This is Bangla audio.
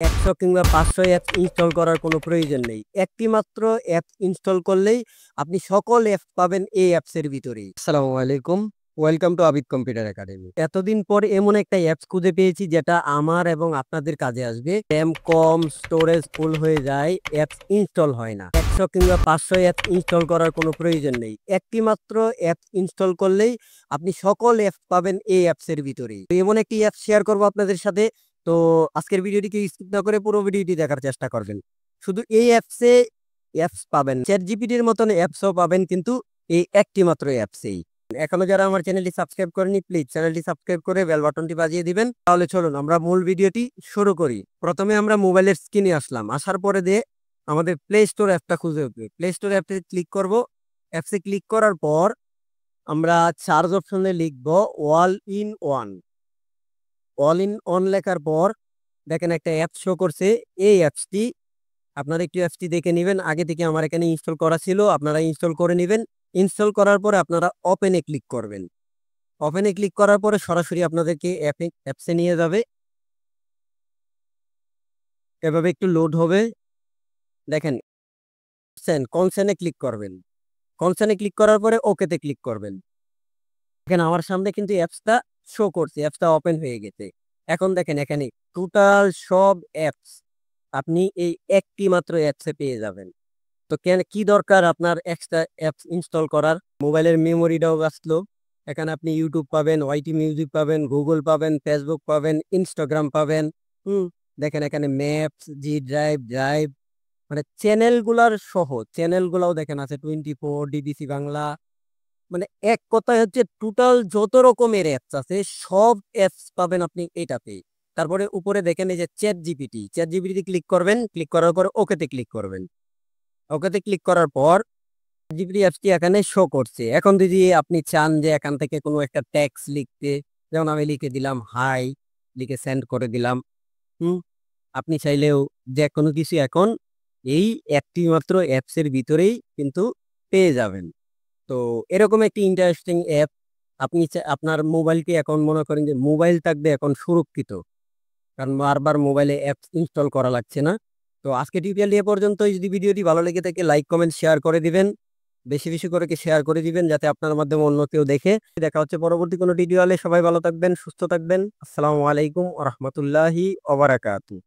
100 কিংবা 500 অ্যাপস ইনস্টল করার কোনো প্রয়োজন নেই। একটি মাত্র অ্যাপস ইনস্টল করলেই আপনি সকল অ্যাপস পাবেন এই অ্যাপসের ভিতরেই। আসসালামু আলাইকুম। Welcome to Abid computer academy. এতদিন পর এমন একটা অ্যাপস খুঁজে পেয়েছি যেটা আমার এবং আপনাদের কাজে আসবে। RAM কম, স্টোরেজ ফুল হয়ে যায়, অ্যাপস ইনস্টল হয় না। 100 কিংবা 500 অ্যাপস ইনস্টল করার কোনো প্রয়োজন নেই। একটি মাত্র অ্যাপস ইনস্টল করলেই আপনি সকল অ্যাপস পাবেন এই অ্যাপসের ভিতরেই। তো এমন একটি অ্যাপস শেয়ার করব আপনাদের সাথে। তো আজকের ভিডিওটিকে স্কিপ না করে পুরো ভিডিওটি দেখার চেষ্টা করবেন। শুধু এই অ্যাপসে অ্যাপস পাবেন, চ্যাটজিপিটির মতন অ্যাপসও পাবেন, কিন্তু এই একটি মাত্র অ্যাপসেই। এখনো যারা আমার চ্যানেলটি সাবস্ক্রাইব করেনি, প্লিজ চ্যানেলটি সাবস্ক্রাইব করে বেল বাটনটি বাজিয়ে দিবেন। তাহলে চলুন আমরা মূল ভিডিওটি শুরু করি। প্রথমে আমরা মোবাইলের স্ক্রিনে আসলাম, আসার পরে দিয়ে আমাদের প্লে স্টোর অ্যাপটা খুঁজে উঠবে। প্লে স্টোর অ্যাপে ক্লিক করব। অ্যাপসে ক্লিক করার পর আমরা সার্চ অপশনে লিখব all in one. All in on লেখার পর দেখেন একটা অ্যাপস শো করছে। এই অ্যাপসটি আপনারা একটু অ্যাপসটি দেখে নেবেন। আগে থেকে আমার এখানে ইনস্টল করা ছিল, আপনারা ইনস্টল করে নেবেন। ইনস্টল করার পরে আপনারা ওপেনে ক্লিক করবেন। ওপেনে ক্লিক করার পরে সরাসরি আপনাদেরকে অ্যাপসে নিয়ে যাবে। এভাবে একটু লোড হবে। দেখেন কনসেনে ক্লিক করবেন। কনসেনে ক্লিক করার পরে ওকেতে ক্লিক করবেন। দেখেন আমার সামনে কিন্তু অ্যাপসটা শো করছে, অ্যাপসটা ওপেন হয়ে গেছে। এখন দেখেন এখানে টোটাল সব অ্যাপস আপনি এই একটি মাত্র অ্যাপসে পেয়ে যাবেন। তো কেন কি দরকার আপনার এক্সট্রা অ্যাপস ইনস্টল করার? মোবাইলের মেমোরিটাও বাঁচলো। এখানে আপনি ইউটিউব পাবেন, ওয়াইটি মিউজিক পাবেন, গুগল পাবেন, ফেসবুক পাবেন, ইনস্টাগ্রাম পাবেন। দেখেন এখানে ম্যাপস, জি ড্রাইভ, ড্রাইভ, মানে চ্যানেলগুলার সহ চ্যানেলগুলাও দেখেন আছে, 24, ডিবিসি বাংলা। মানে এক কথায় হচ্ছে টোটাল যত রকমের অ্যাপস আছে সব অ্যাপস পাবেন আপনি এটাতে। তারপরে উপরে দেখেন এই যে চ্যাট জিপিটি ক্লিক করবেন। ক্লিক করার পর ওকেতে ক্লিক করবেন। ওকেতে ক্লিক করার পর জিপিটি অ্যাপসটি এখানে শো করছে। এখন যদি আপনি চান যে এখান থেকে কোনো একটা ট্যাক্স লিখতে, যেমন আমি লিখে দিলাম হাই, লিখে সেন্ড করে দিলাম। হুম আপনি চাইলেও যে কোনো কিছু এখন এই একটি মাত্র অ্যাপসের ভিতরেই কিন্তু পেয়ে যাবেন। তো এরকম একটি ইন্টারেস্টিং অ্যাপ। আপনি আপনার মোবাইলকে এখন মনে করেন যে মোবাইল থাকবে এখন সুরক্ষিত, কারণ বারবার মোবাইলে অ্যাপস ইনস্টল করা লাগছে না। তো আজকে টিউটোরিয়াল এ পর্যন্তই। যদি ভিডিওটি ভালো লেগে থাকে লাইক কমেন্ট শেয়ার করে দিবেন, বেশি বেশি করে শেয়ার করে দিবেন যাতে আপনার মাধ্যমে অন্য কেউ দেখে। দেখা হচ্ছে পরবর্তী কোনো টিউটোরিয়ালে। সবাই ভালো থাকবেন, সুস্থ থাকবেন। আসসালামু আলাইকুম ওয়া রাহমাতুল্লাহি ওয়া বারাকাতুহু।